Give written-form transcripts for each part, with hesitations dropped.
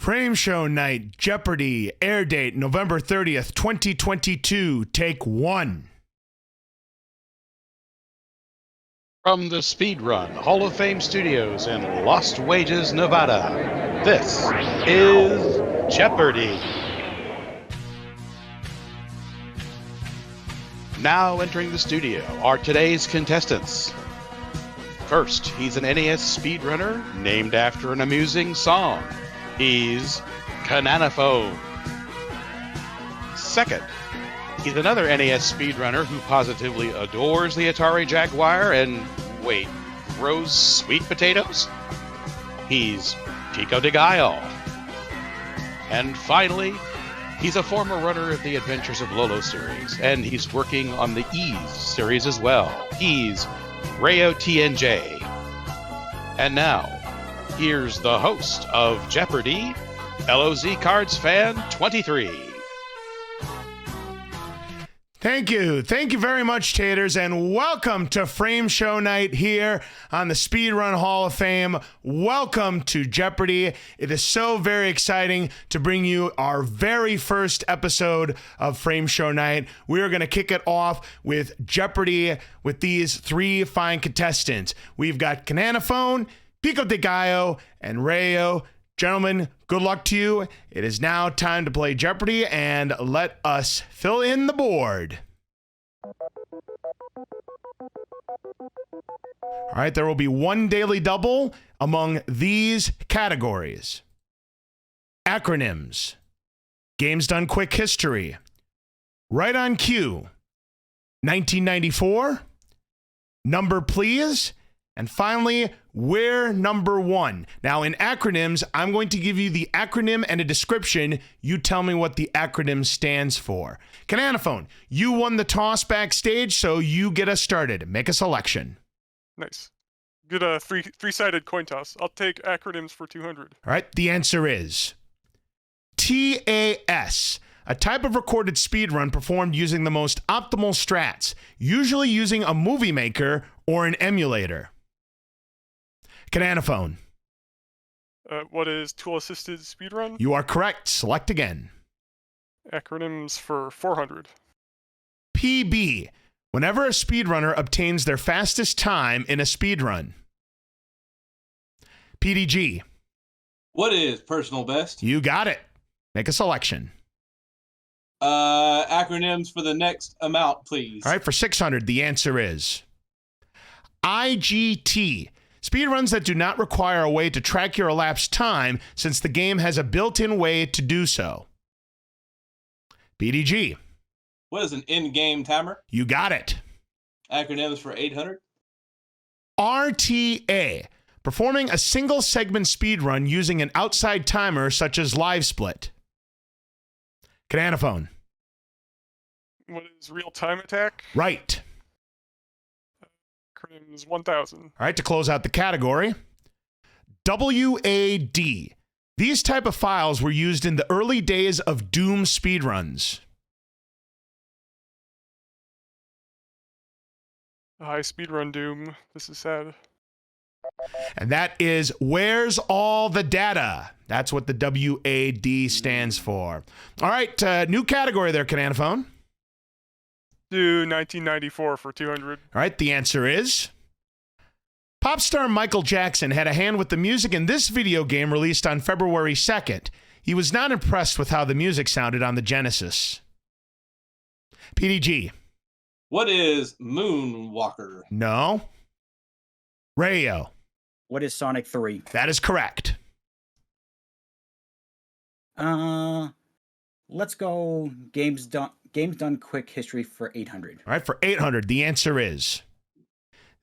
Frame Show Night, Jeopardy, air date November 30th, 2022, take one. From the Speedrun Hall of Fame Studios in Lost Wages, Nevada, this is Jeopardy! Now entering the studio are today's contestants. First, he's an NES speedrunner named after an amusing song. He's Khananaphone. Second, he's another NES speedrunner who positively adores the Atari Jaguar and, wait, grows sweet potatoes? He's Pico de Gallo. And finally, he's a former runner of the Adventures of Lolo series, and he's working on the Ease series as well. He's Rayeo TNJ. And now, here's the host of Jeopardy, LOZ Cards Fan 23. Thank you. Thank you very much, Taters, and welcome to Frame Show Night here on the Speedrun Hall of Fame. Welcome to Jeopardy. It is so very exciting to bring you our very first episode of Frame Show Night. We are going to kick it off with Jeopardy with these three fine contestants. We've got Khananaphone, Pico de Gallo, and Rayeo. Gentlemen, good luck to you. It is now time to play Jeopardy, and let us fill in the board. All right, there will be one daily double among these categories. Acronyms, Games Done Quick History, Right on Cue, 1994, Number Please, and finally, we're number one. Now, in acronyms, I'm going to give you the acronym and a description. You tell me what the acronym stands for. Khananaphone, you won the toss backstage, so you get us started. Make a selection. Nice. Good three-sided coin toss. I'll take acronyms for 200. All right, the answer is TAS, a type of recorded speedrun performed using the most optimal strats, usually using a movie maker or an emulator. Khananaphone. What is tool-assisted speedrun? You are correct. Select again. Acronyms for 400. PB. Whenever a speedrunner obtains their fastest time in a speedrun. PDG. What is personal best? You got it. Make a selection. Acronyms for the next amount, please. All right, for 600, the answer is IGT. Speedruns that do not require a way to track your elapsed time, since the game has a built-in way to do so. PDG. What is an in-game timer? You got it. Acronyms for 800. RTA. Performing a single segment speedrun using an outside timer such as Live Split. Khananaphone. What is real-time attack? Right. Acronyms 1000. All right, to close out the category, WAD. These type of files were used in the early days of Doom speedruns. High speedrun Doom. This is sad. And that is Where's All the Data? That's what the WAD stands for. All right, new category there, Khananaphone. Do 1994 for 200. All right, the answer is pop star Michael Jackson had a hand with the music in this video game released on February 2nd. He was not impressed with how the music sounded on the Genesis. PDG. What is Moonwalker? No. Rayeo. What is Sonic 3? That is correct. Let's go Games Done Quick History for 800. All right, for 800, the answer is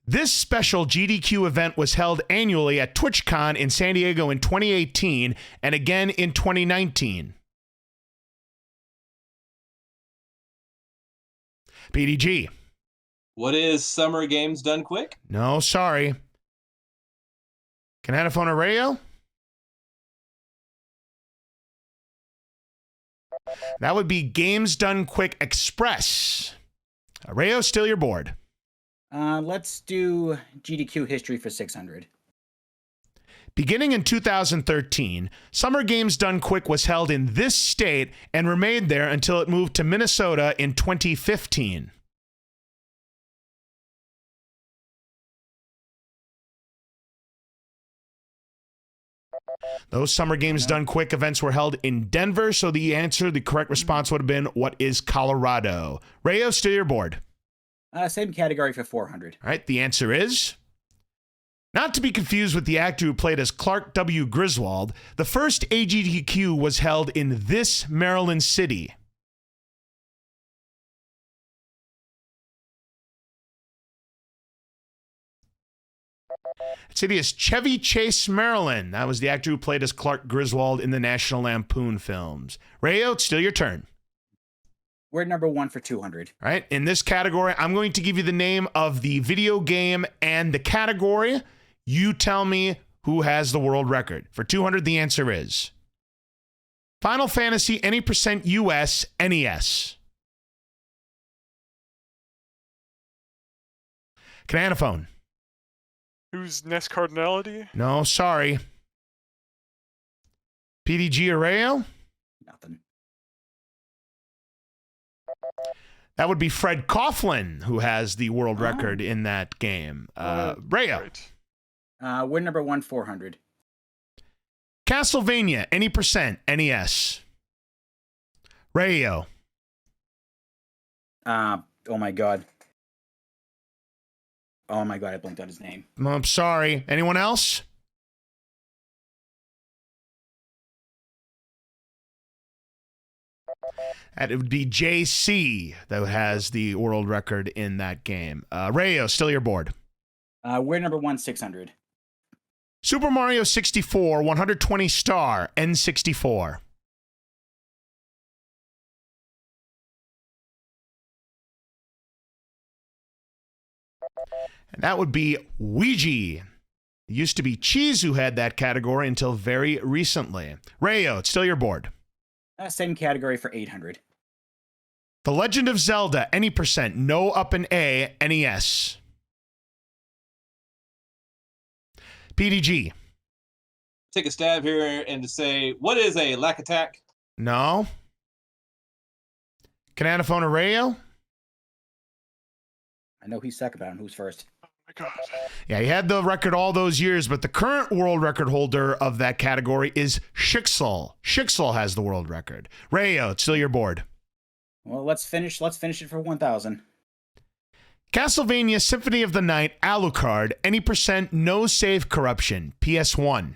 this special GDQ event was held annually at TwitchCon in San Diego in 2018 and again in 2019. PDG. What is Summer Games Done Quick? No, sorry. Khananaphone or Rayeo? That would be Games Done Quick Express. Rayeo, still your board. Let's do GDQ History for 600. Beginning in 2013, Summer Games Done Quick was held in this state and remained there until it moved to Minnesota in 2015. Those Summer Games Done Quick events were held in Denver, so the correct response would have been, what is Colorado? Rayeo, still your board. Same category for 400. All right, the answer is... Not to be confused with the actor who played as Clark W. Griswold, the first AGDQ was held in this Maryland city. City is Chevy Chase, Maryland. That was the actor who played as Clark Griswold in the National Lampoon films. Rayeo, it's still your turn. We're number 1 for 200. All right, in this category, I'm going to give you the name of the video game and the category. You tell me who has the world record. For 200, the answer is Final Fantasy, any percent US, NES. Khananaphone. Who's NES Cardinality? No, sorry. PDG or Rayeo? Nothing. That would be Fred Coughlin, who has the world record in that game. Rayeo. Right. We're number 1, 400. Castlevania, any percent, NES. Rayeo. Oh my god. Oh my god, I blinked out his name. I'm sorry. Anyone else? And it would be JC that has the world record in that game. Rayeo, still your board. We're number 1, 600. Super Mario 64, 120 star, N64. And that would be Ouija. It used to be Cheese who had that category until very recently. Rayeo, it's still your board. Same category for 800. The Legend of Zelda, any percent, no up in A, NES. PDG. Take a stab here and to say, what is a lack attack? No. Khananaphone or Rayeo? I know he's second, but I don't know who's first. Oh my god. Yeah, he had the record all those years, but the current world record holder of that category is Shixel. Shixel has the world record. Rayeo, it's still your board. Well, let's finish it for 1,000. Castlevania Symphony of the Night, Alucard, any percent, no save corruption, PS1.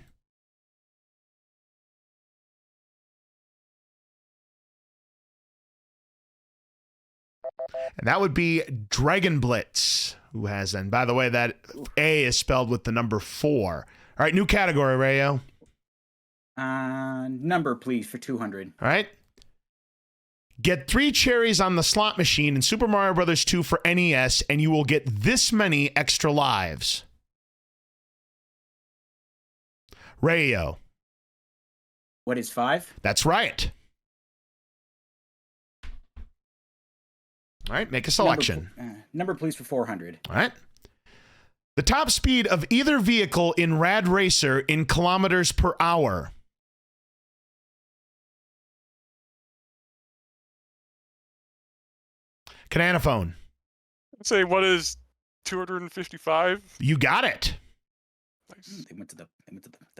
And that would be Dragon Blitz, who has, and by the way, that A is spelled with the number 4. All right, new category, Rayeo. Number, please, for 200. All right. Get 3 cherries on the slot machine in Super Mario Bros. 2 for NES, and you will get this many extra lives. Rayeo. What is 5? That's right. All right, make a selection. Number, please, for 400. All right. The top speed of either vehicle in Rad Racer in kilometers per hour. Khananaphone. Let's say, what is 255? You got it. Nice. They went to the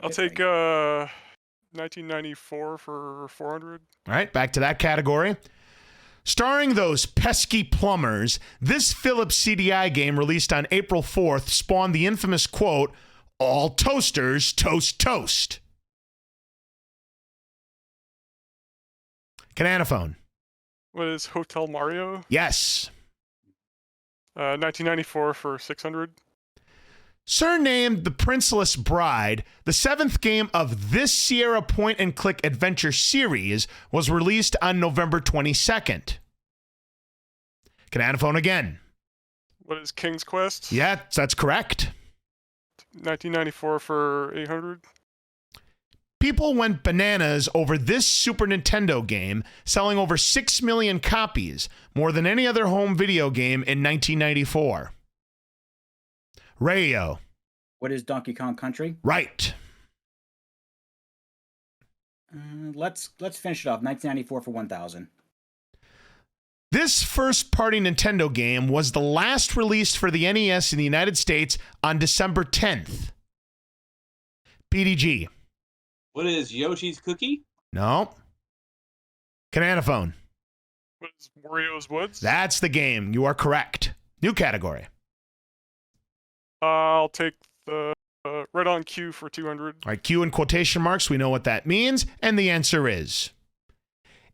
I'll bit take thing. 1994 for 400. All right, back to that category. Starring those pesky plumbers, this Philips CDI game released on April 4th spawned the infamous quote, "All toasters toast toast." Khananaphone. What is Hotel Mario? Yes. 1994 for 600. Surnamed The Princeless Bride, the 7th game of this Sierra point-and-click adventure series was released on November 22nd. Khananaphone again. What is King's Quest? Yeah, that's correct. 1994 for 800. People went bananas over this Super Nintendo game, selling over 6 million copies, more than any other home video game in 1994. Rayeo. What is Donkey Kong Country? Right. Let's finish it off. 1994 for 1,000. This first-party Nintendo game was the last released for the NES in the United States on December 10th. PDG. What is Yoshi's Cookie? No. Khananaphone. What is Wario's Woods? That's the game. You are correct. New category. I'll take the Red on Q for 200. All right, Q in quotation marks. We know what that means. And the answer is,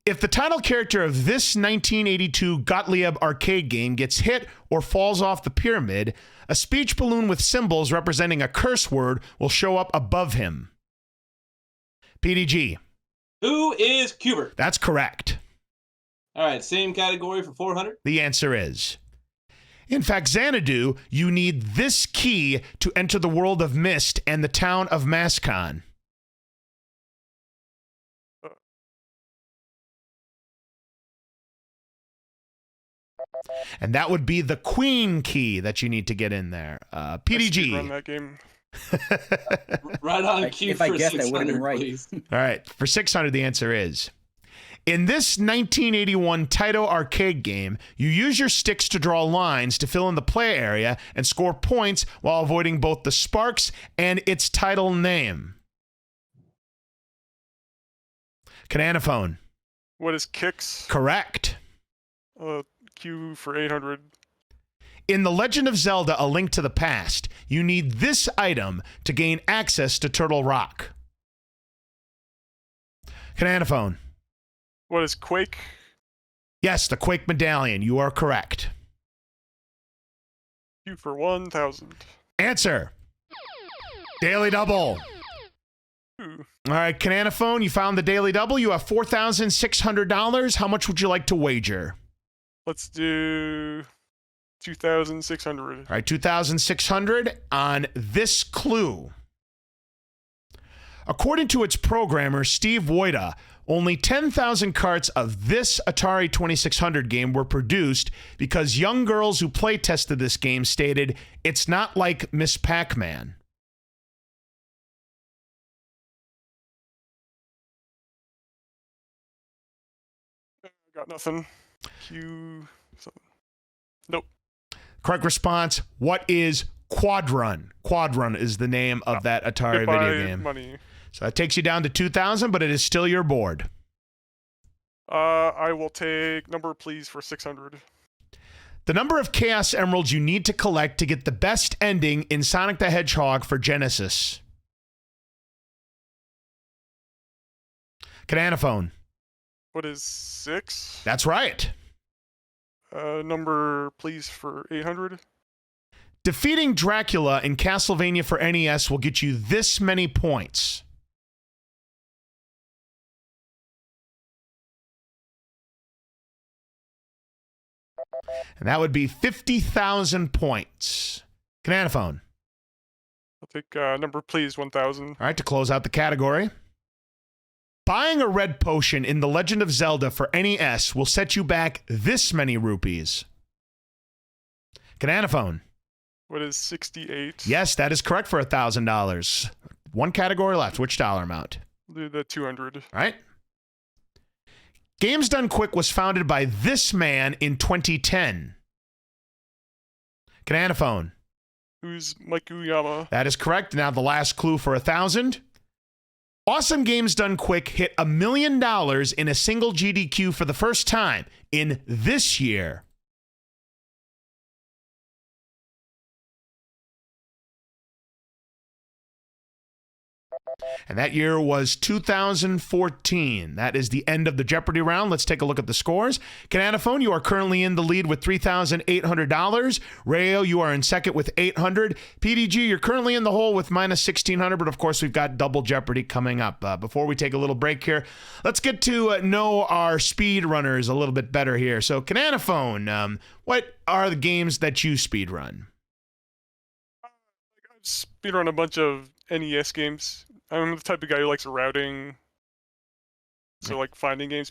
if the title character of this 1982 Gottlieb arcade game gets hit or falls off the pyramid, a speech balloon with symbols representing a curse word will show up above him. PDG. Who is Cubert? That's correct. All right, same category for 400. The answer is, in fact, Xanadu, you need this key to enter the world of Mist and the town of Mascon. And that would be the Queen key that you need to get in there. PDG. Run that game. Right on cue If for I guessed, I 600, would have been right. please. All right, for 600, the answer is, in this 1981 Taito arcade game, you use your sticks to draw lines to fill in the play area and score points while avoiding both the sparks and its title name. Khananaphone. What is Kicks? Correct. Q for 800. In The Legend of Zelda: A Link to the Past, you need this item to gain access to Turtle Rock. Khananaphone. What is Quake? Yes, the Quake Medallion. You are correct. Q for 1,000. Answer. Daily Double. Ooh. All right, Khananaphone, you found the Daily Double. You have $4,600. How much would you like to wager? Let's do 2,600. All right, 2,600 on this clue. According to its programmer, Steve Wojda, only 10,000 carts of this Atari 2600 game were produced because young girls who play tested this game stated, it's not like Miss Pac-Man. Got nothing. Q. Something. Nope. Correct response, what is Quadrun? Quadrun is the name of that Atari Goodbye, video game. Money. So that takes you down to 2,000, but it is still your board. I will take number, please, for 600. The number of Chaos Emeralds you need to collect to get the best ending in Sonic the Hedgehog for Genesis. Khananaphone. What is 6? That's right. Number, please, for 800. Defeating Dracula in Castlevania for NES will get you this many points. And that would be 50,000 points. Khananaphone. I'll take number, please, 1,000. All right, to close out the category. Buying a red potion in The Legend of Zelda for NES will set you back this many rupees. Khananaphone. What is 68? Yes, that is correct for $1,000. One category left. Which dollar amount? Do the 200. All right. Games Done Quick was founded by this man in 2010. Khananaphone. Who's Mike Uyama? That is correct. Now the last clue for 1,000. Awesome Games Done Quick hit $1 million in a single GDQ for the first time in this year. And that year was 2014. That is the end of the Jeopardy round. Let's take a look at the scores. Khananaphone, you are currently in the lead with $3,800. Rayeo, you are in second with $800. PDG, you're currently in the hole with minus $1,600, but of course we've got double Jeopardy coming up. Before we take a little break here, let's get to know our speedrunners a little bit better here. So Khananaphone, what are the games that you speedrun? I speedrun a bunch of NES games. I'm the type of guy who likes routing. So like finding games,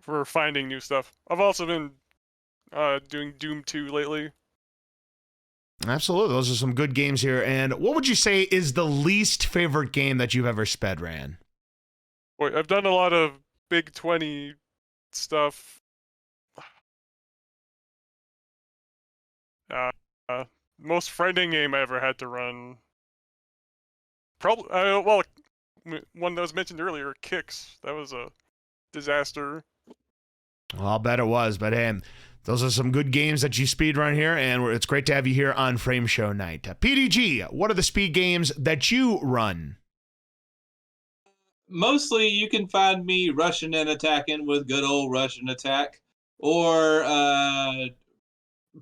for finding new stuff. I've also been doing Doom 2 lately. Absolutely. Those are some good games here. And what would you say is the least favorite game that you've ever sped ran? Boy, I've done a lot of Big 20 stuff. Uh, most frightening game I ever had to run. Probably, well, one that was mentioned earlier, Kicks. That was a disaster. Well, I'll bet it was, but hey, those are some good games that you speedrun here, and it's great to have you here on Frame Show Night. PDG, what are the speed games that you run? Mostly you can find me rushing and attacking with good old Russian attack, or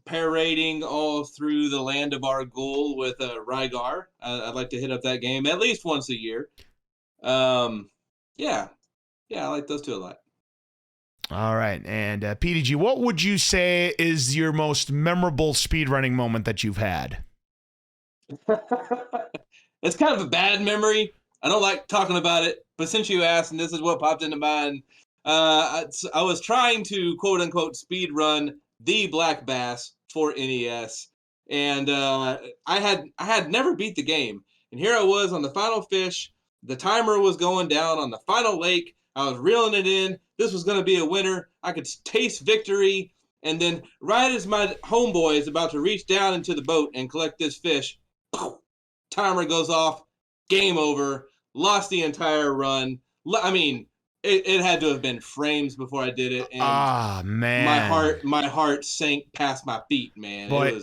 parading all through the land of Argul with Rygar. I'd like to hit up that game at least once a year. Yeah, I like those two a lot. All right, and PDG, what would you say is your most memorable speedrunning moment that you've had? It's kind of a bad memory. I don't like talking about it, but since you asked, and this is what popped into mind, I was trying to quote unquote speed run the Black Bass for NES, and I had never beat the game, and here I was on the final fish. The timer was going down on the final lake. I was reeling it in. This was going to be a winner. I could taste victory, and then right as my homeboy is about to reach down into the boat and collect this fish, timer goes off. Game over. Lost the entire run. I mean, it had to have been frames before I did it, and man, my heart sank past my feet, man. Boy,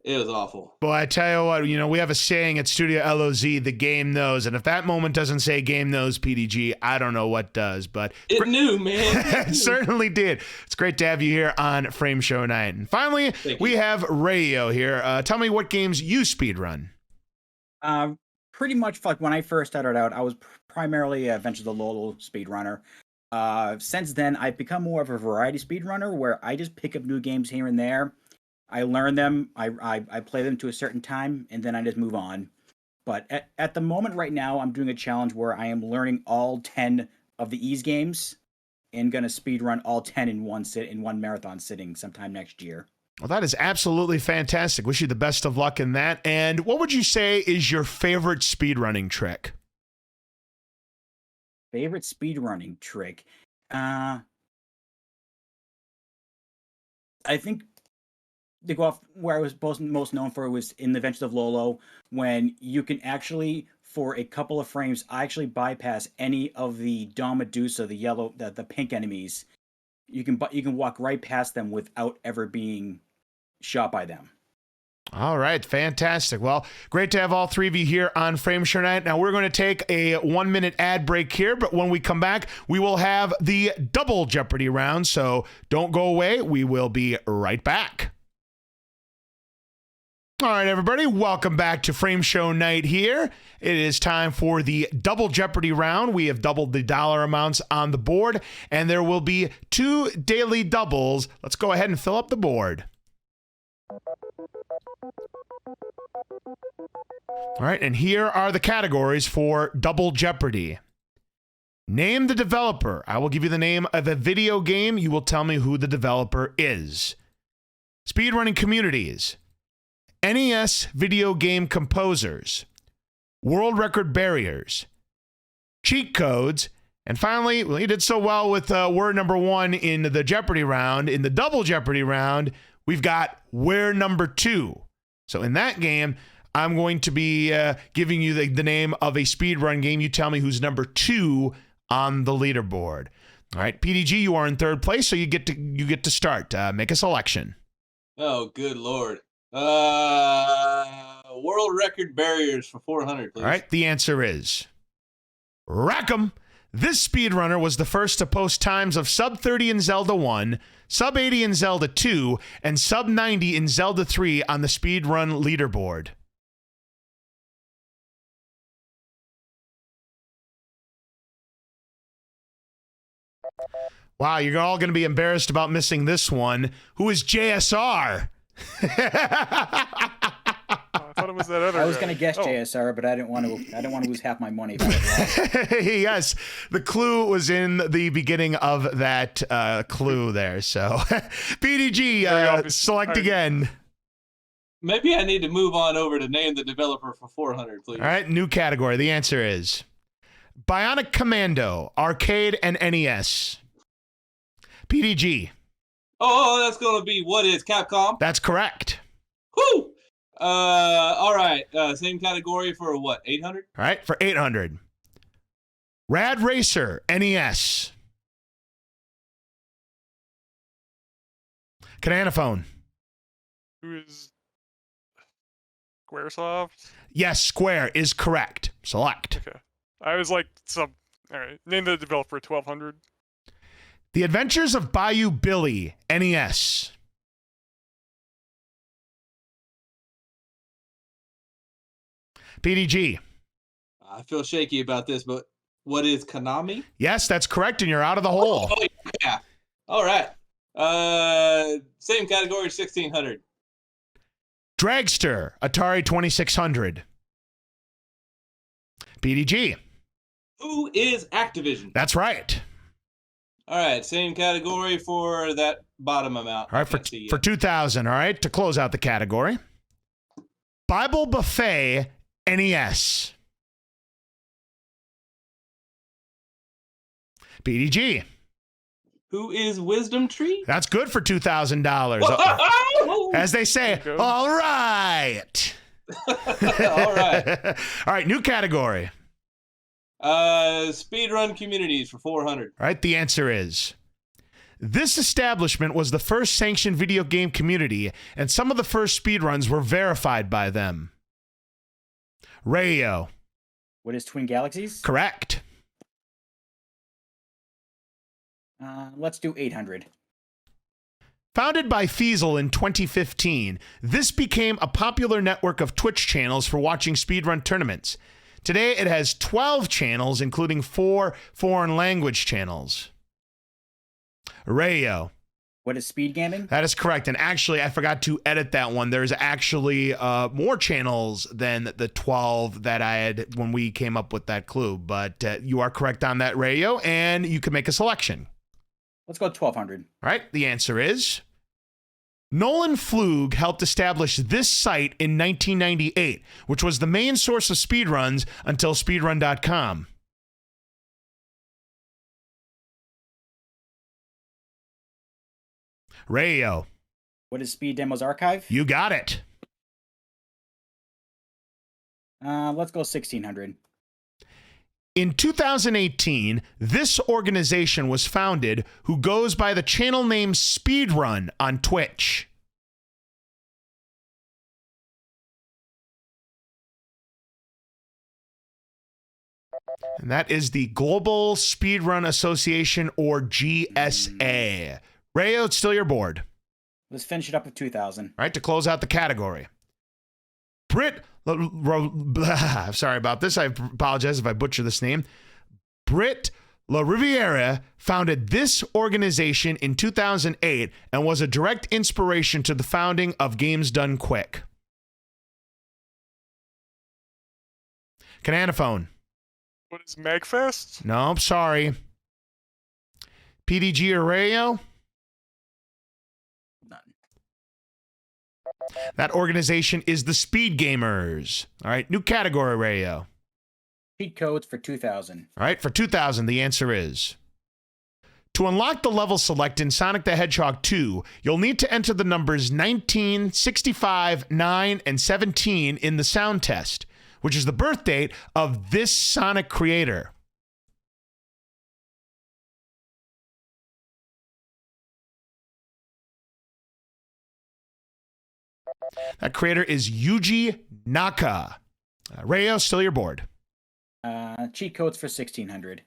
it was awful. Boy, I tell you what, we have a saying at Studio LOZ, the game knows, and if that moment doesn't say game knows, PDG, I don't know what does, but it knew, man. It certainly did. It's great to have you here on Frame Show Night. And finally, we have Rayeo here. Tell me what games you speedrun. Pretty much like when I first started out, I was primarily a Adventure of the Lolo speedrunner. Since then, I've become more of a variety speedrunner where I just pick up new games here and there. I learn them, I play them to a certain time, and then I just move on. But at the moment right now, I'm doing a challenge where I am learning all 10 of the Ease games and going to speedrun all 10 in one marathon sitting sometime next year. Well, that is absolutely fantastic. Wish you the best of luck in that. And what would you say is your favorite speedrunning trick? Favorite speedrunning trick? I think to go off where I was most known for was in the Adventures of Lolo, when you can actually, for a couple of frames, actually bypass any of the Dawn Medusa, the pink enemies. You can walk right past them without ever being shot by them. All right, fantastic. Well, great to have all three of you here on Frame Show Night. Now, we're going to take a 1-minute ad break here, but when we come back, we will have the double Jeopardy round, so don't go away. We will be right back. All right, everybody, welcome back to Frame Show Night here. It is time for the double Jeopardy round. We have doubled the dollar amounts on the board, and there will be 2 daily doubles. Let's go ahead and fill up the board. All right, and here are the categories for double Jeopardy. Name the developer. I will give you the name of a video game. You will tell me who the developer is. Speedrunning communities. NES video game composers. World record barriers. Cheat codes. And finally, well, you did so well with word number 1 in the Jeopardy round. In the double Jeopardy round, we've got where number 2. So in that game, I'm going to be giving you the name of a speedrun game. You tell me who's number 2 on the leaderboard. All right, PDG, you are in 3rd place, so you get to start. Make a selection. Oh, good Lord. World record barriers for 400, please. All right, the answer is Rack'em. This speedrunner was the first to post times of sub 30 in Zelda 1, sub 80 in Zelda 2, and sub 90 in Zelda 3 on the speedrun leaderboard. Wow, you're all going to be embarrassed about missing this one. Who is JSR? I thought it was that other. I was guy. going to guess JSR, but I didn't want to lose half my money. Yes, the clue was in the beginning of that clue there. So, PDG, select again. Maybe I need to move on over to name the developer for 400, please. All right, new category. The answer is Bionic Commando, arcade and NES. PDG. Oh, that's gonna be what is Capcom? That's correct. Whoo! All right. Same category for what? 800. All right, for 800. Rad Racer, NES. Khananaphone. Who is Squaresoft? Yes, Square is correct. Select. Okay. I was like some. All right. Name the developer. 1200. The Adventures of Bayou Billy, NES. PDG. I feel shaky about this, but what is Konami? Yes, that's correct, and you're out of the hole. Oh, yeah. All right. Same category, 1600. Dragster, Atari 2600. PDG. Who is Activision? That's right. All right, same category for that bottom amount. All right, for 2000, all right, to close out the category. Bible Buffet, NES. PDG. Who is Wisdom Tree? That's good for $2,000. As they say, all right. All right. All right, new category. Speedrun Communities for 400. All right, the answer is, this establishment was the first sanctioned video game community, and some of the first speedruns were verified by them. Rayeo. What is Twin Galaxies? Correct. Let's do 800. Founded by Feasel in 2015, this became a popular network of Twitch channels for watching speedrun tournaments. Today, it has 12 channels, including 4 foreign language channels. Rayeo. What is Speed Gaming? That is correct. And actually, I forgot to edit that one. There's actually more channels than the 12 that I had when we came up with that clue. But you are correct on that, Rayeo, and you can make a selection. Let's go 1200. All right, the answer is, Nolan Flug helped establish this site in 1998, which was the main source of speedruns until speedrun.com. Rayeo. What is Speed Demos Archive? You got it. Let's go 1600. In 2018, this organization was founded, who goes by the channel name Speedrun on Twitch. And that is the Global Speedrun Association, or GSA. Rayeo, it's still your board. Let's finish it up with 2000. All right, to close out the category. Sorry about this. I apologize if I butcher this name. Britt La Riviera founded this organization in 2008 and was a direct inspiration to the founding of Games Done Quick. Khananaphone. What is Magfest? No, I'm sorry. PDG or Rayeo? None. That organization is the Speed Gamers. All right, new category, Rayeo. Cheat codes for 2000. All right, for 2000, the answer is, to unlock the level select in Sonic the Hedgehog 2, you'll need to enter the numbers 19, 65, 9, and 17 in the sound test, which is the birth date of this Sonic creator. That creator is Yuji Naka. Rayeo, still your board. Cheat codes for 1600.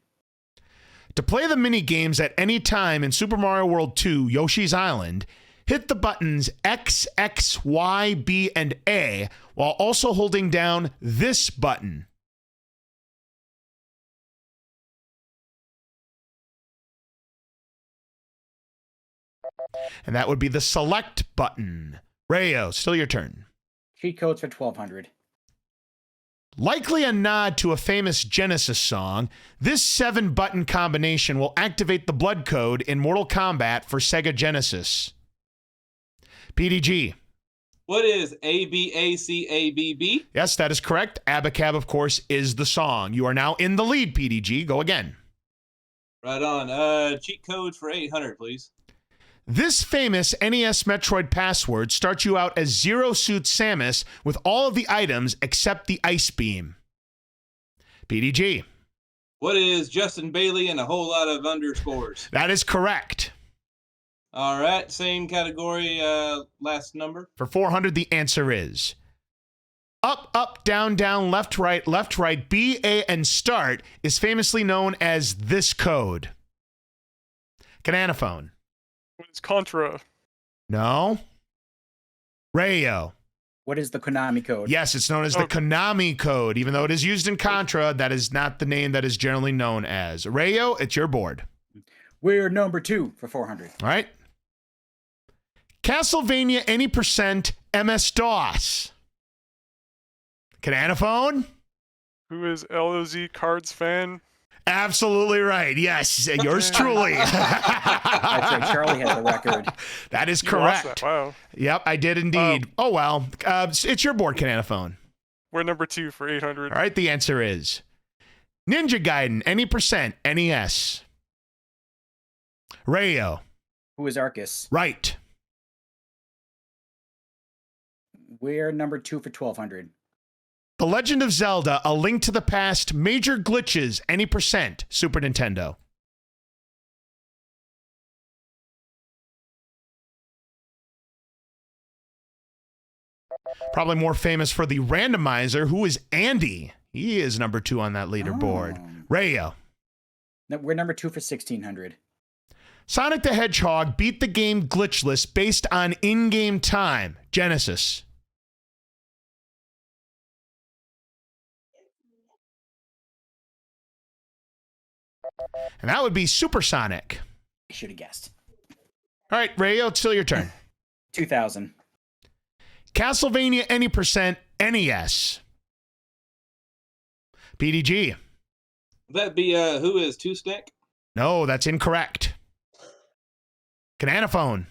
To play the mini games at any time in Super Mario World 2 Yoshi's Island, hit the buttons X, X, Y, B, and A while also holding down this button. And that would be the select button. Rayeo, still your turn. Cheat codes for 1200. Likely a nod to a famous Genesis song, this 7-button combination will activate the blood code in Mortal Kombat for Sega Genesis. PDG. What is ABACABB? Yes, that is correct. Abacab, of course, is the song. You are now in the lead, PDG. Go again. Right on. Cheat codes for 800, please. This famous NES Metroid password starts you out as Zero Suit Samus with all of the items except the Ice Beam. PDG. What is Justin Bailey and a whole lot of underscores? That is correct. All right, same category, last number. For 400, the answer is up, up, down, down, left, right, B, A, and start is famously known as this code. Khananaphone. What is Contra? No. Rayeo. What is the Konami code? Yes, it's known as the Konami code. Even though it is used in Contra, that is not the name that is generally known as. Rayeo, it's your board. We're number 2 for 400. All right. Castlevania any percent MS-DOS. Khananaphone? Who is LOZ Cards fan? Absolutely right. Yes, yours truly. That's right. Charlie has the record. That is You lost correct. that. Wow. Yep, I did indeed. Oh, well. It's your board, Khananaphone. We're number 2 for 800. All right, the answer is Ninja Gaiden, any percent, NES. Rayeo. Who is Arcus? Right. We're number 2 for 1200. The Legend of Zelda, A Link to the Past, major glitches, any percent, Super Nintendo. Probably more famous for the randomizer, who is Andy. He is number 2 on that leaderboard. Rayeo. No, we're number 2 for 1600. Sonic the Hedgehog beat the game glitchless based on in-game time. Genesis. And that would be Supersonic. I should have guessed. All right, Rayeo, it's still your turn. 2000. Castlevania any percent, NES. PDG. Would that be, who is Two Stick? No, that's incorrect. Khananaphone.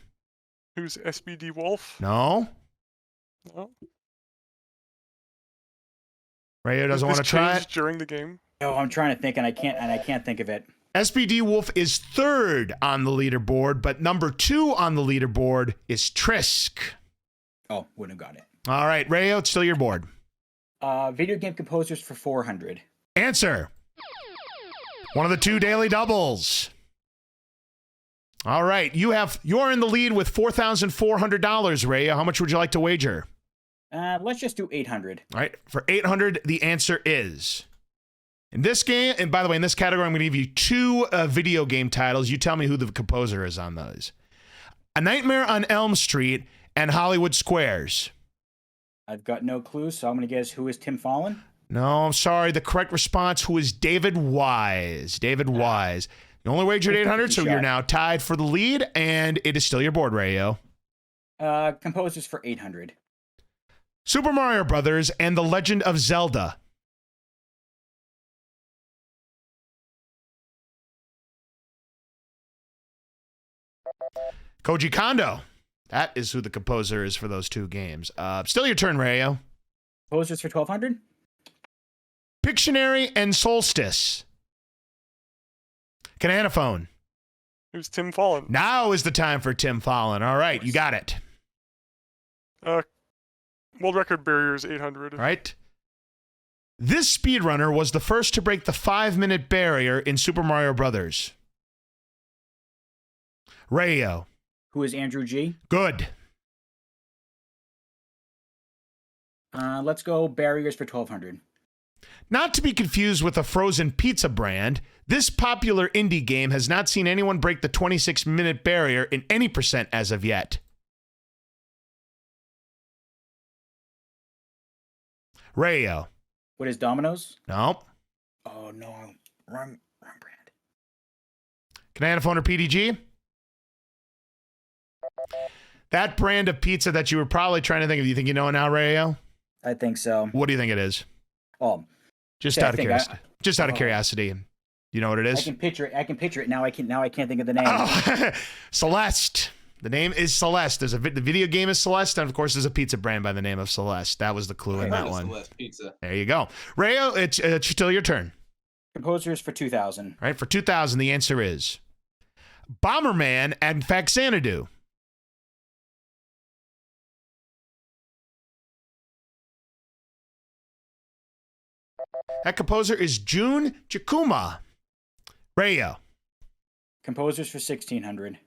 Who's SBD Wolf? No. No. Rayeo doesn't want to try it. During the game. Oh, I'm trying to think, and I can't think of it. SBD Wolf is 3rd on the leaderboard, but number 2 on the leaderboard is Trisk. Oh, wouldn't have got it. All right, Rayeo, it's still your board. Video game composers for 400. Answer. One of the 2 daily doubles. All right, you're in the lead with $4,400, Rayeo. How much would you like to wager? Let's just do 800. All right, for 800, the answer is in this game, and by the way, in this category, I'm going to give you 2 video game titles. You tell me who the composer is on those. A Nightmare on Elm Street and Hollywood Squares. I've got no clue, so I'm going to guess who is Tim Fallon? No, I'm sorry. The correct response, who is David Wise. David Wise. You only wagered 800, so you're now tied for the lead, and it is still your board, Rayeo. Composers for 800. Super Mario Brothers and The Legend of Zelda. Koji Kondo. That is who the composer is for those 2 games. Still your turn, Rayeo. Composers for 1200? Pictionary and Solstice. Khananaphone. Who's Tim Fallon? Now is the time for Tim Fallon. All right, you got it. World record barrier is 800. All right. This speedrunner was the first to break the 5-minute barrier in Super Mario Brothers. Rayeo. Who is Andrew G? Good. Let's go barriers for 1200. Not to be confused with a frozen pizza brand, this popular indie game has not seen anyone break the 26-minute barrier in any percent as of yet. Rayeo. What is Domino's? No. Oh, no. Wrong brand. Khananaphone or PDG? That brand of pizza that you were probably trying to think of, do you think you know it now, Rayeo? I think so. What do you think it is? Oh, Just yeah, out of curiosity. Just out of curiosity. You know what it is? I can picture it. Now I can't think of the name. Oh, Celeste. The name is Celeste. The video game is Celeste, and of course, there's a pizza brand by the name of Celeste. That was the clue in that one. Celeste pizza. There you go. Rayeo, it's still your turn. Composers for 2000. All right, for 2000, the answer is Bomberman and Faxanadu. That composer is Jun Chikuma. Rayeo. Composers for 1600.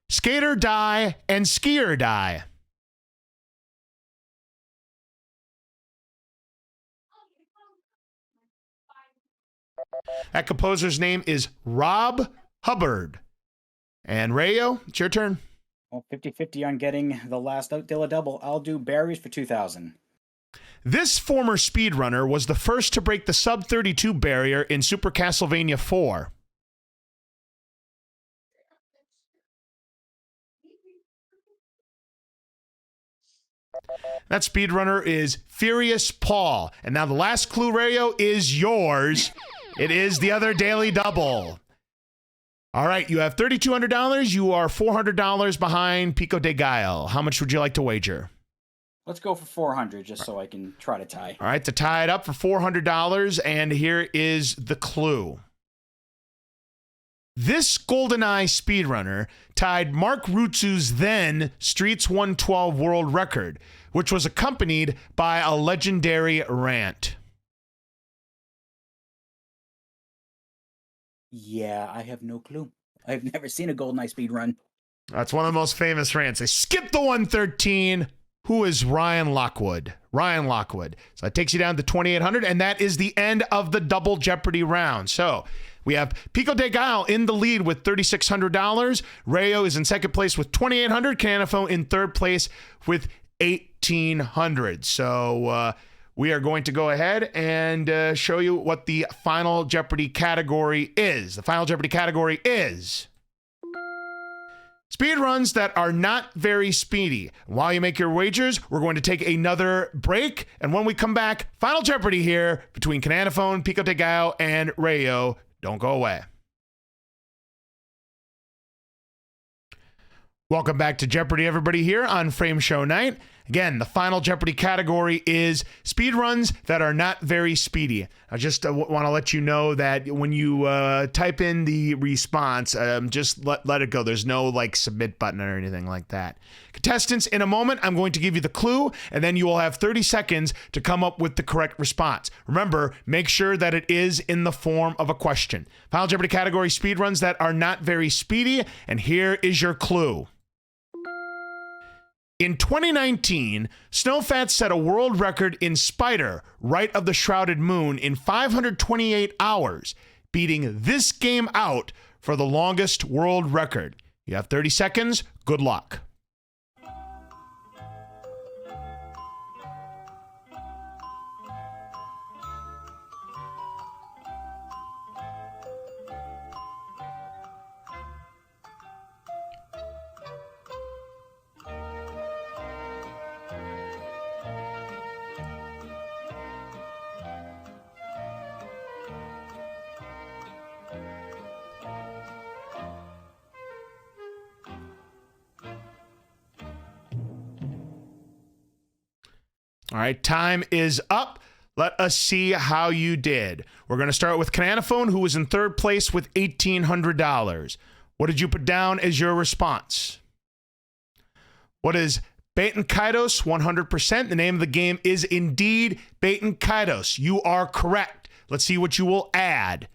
Skater Die and Skier Die. That composer's name is Rob Hubbard. And Rayeo, it's your turn. Well, 50-50 on getting the last Dilla double. I'll do Barriers for 2000. This former speedrunner was the first to break the sub-32 barrier in Super Castlevania 4. That speedrunner is Furious Paul. And now the last clue, Rayeo, is yours. It is the other daily double. All right, you have $3,200. You are $400 behind Pico de Gallo. How much would you like to wager? Let's go for 400 just so I can try to tie. All right, to tie it up for $400, and here is the clue. This GoldenEye speedrunner tied Mark Rutsu's then Streets 112 world record, which was accompanied by a legendary rant. Yeah, I have no clue. I've never seen a GoldenEye speedrun. That's one of the most famous rants. They skipped the 113. Who is Ryan Lockwood? Ryan Lockwood. So that takes you down to 2,800, and that is the end of the Double Jeopardy round. So we have Pico de Gallo in the lead with $3,600. Rayeo is in second place with $2,800. Khananaphone in third place with $1,800. So we are going to go ahead and show you what the Final Jeopardy category is. The Final Jeopardy category is speedruns that are not very speedy. While you make your wagers, we're going to take another break. And when we come back, Final Jeopardy here between Khananaphone, Pico de Gallo, and Rayeo. Don't go away. Welcome back to Jeopardy, everybody, here on Frame Show Night. Again, the Final Jeopardy category is speedruns that are not very speedy. I just want to let you know that when you type in the response, just let it go. There's no like submit button or anything like that. Contestants, in a moment, I'm going to give you the clue, and then you will have 30 seconds to come up with the correct response. Remember, make sure that it is in the form of a question. Final Jeopardy category, speedruns that are not very speedy, and here is your clue. In 2019, Snowfat set a world record in Spider, Rite of the Shrouded Moon, in 528 hours, beating this game out for the longest world record. You have 30 seconds. Good luck. All right, time is up. Let us see how you did. We're going to start with Khananaphone, who was in third place with $1,800. What did you put down as your response? What is Baten Kaidos? 100%. The name of the game is indeed Baten Kaidos. You are correct. Let's see what you will add.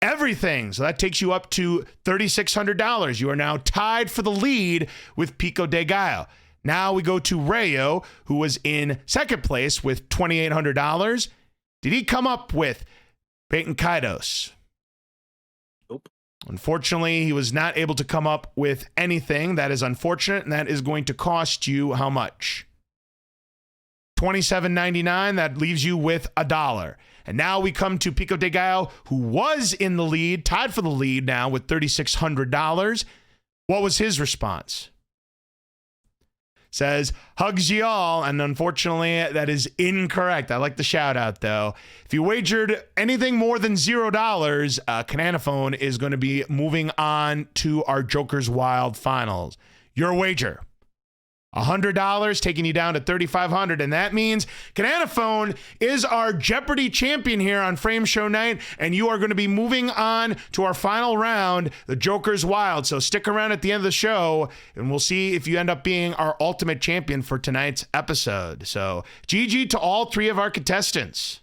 Everything. So that takes you up to $3,600. You are now tied for the lead with Pico de Gallo. Now we go to Rayeo, who was in second place with $2,800. Did he come up with Baten Kaidos? Nope. Unfortunately, he was not able to come up with anything. That is unfortunate, and that is going to cost you how much? $27.99. That leaves you with $1. And now we come to Pico de Gallo, who was in the lead, tied for the lead now with $3,600. What was his response? Says, hugs y'all, and unfortunately, that is incorrect. I like the shout out, though. If you wagered anything more than $0, Khananaphone is going to be moving on to our Joker's Wild Finals. your wager. $100 taking you down to $3,500, and that means Khananaphone is our Jeopardy champion here on Frame Show Night, and you are going to be moving on to our final round, the Joker's Wild. So stick around at the end of the show, and we'll see if you end up being our ultimate champion for tonight's episode. So GG to all three of our contestants.